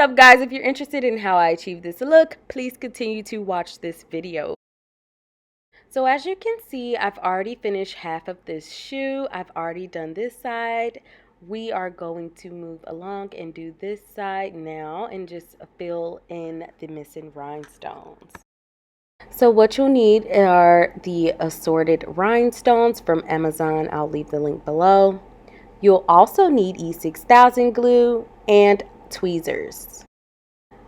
up, guys? If you're interested in how I achieve this look, please continue to watch this video. So as you can see, I've already finished half of this shoe. I've already done this side. We are going to move along and do this side now and just fill in the missing rhinestones. So what you'll need are the assorted rhinestones from Amazon. I'll leave the link below. You'll also need E6000 glue and tweezers.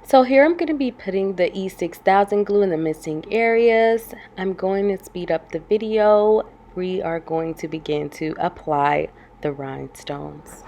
So here I'm going to be putting the E6000 glue in the missing areas. I'm going to speed up the video. We are going to begin to apply the rhinestones.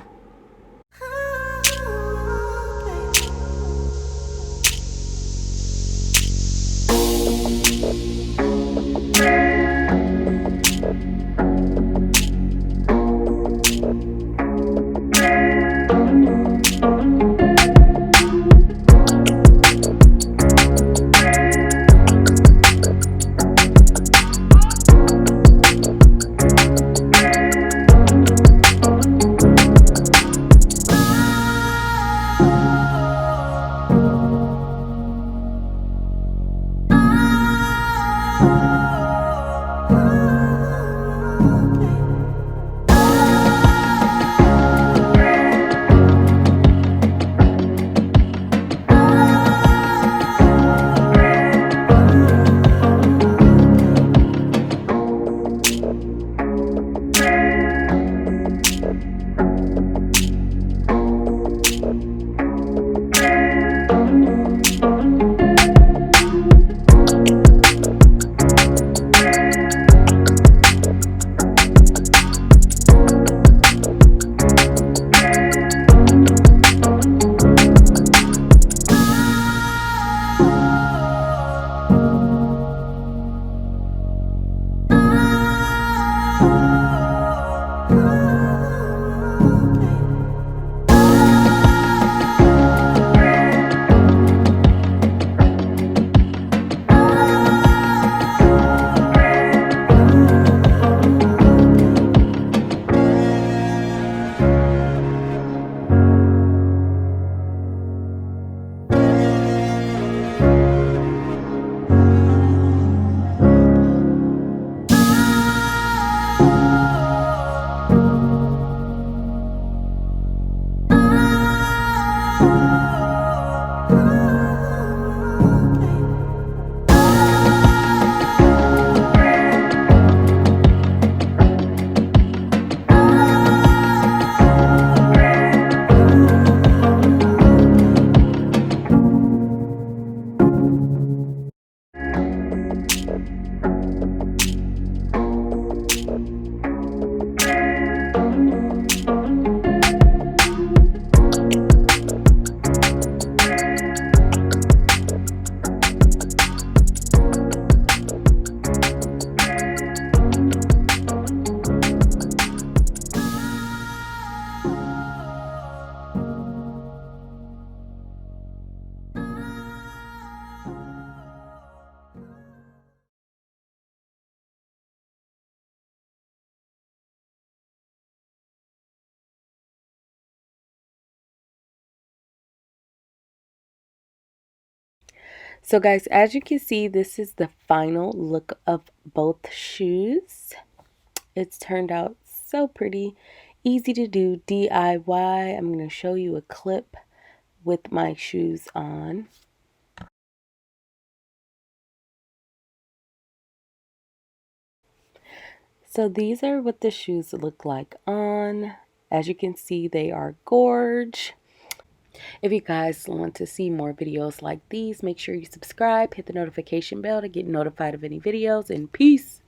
So guys, as you can see, this is the final look of both shoes. It's turned out so pretty, easy to do DIY. I'm going to show you a clip with my shoes on. So these are what the shoes look like on. As you can see, they are gorge. If you guys want to see more videos like these, make sure you subscribe, hit the notification bell to get notified of any videos, and peace.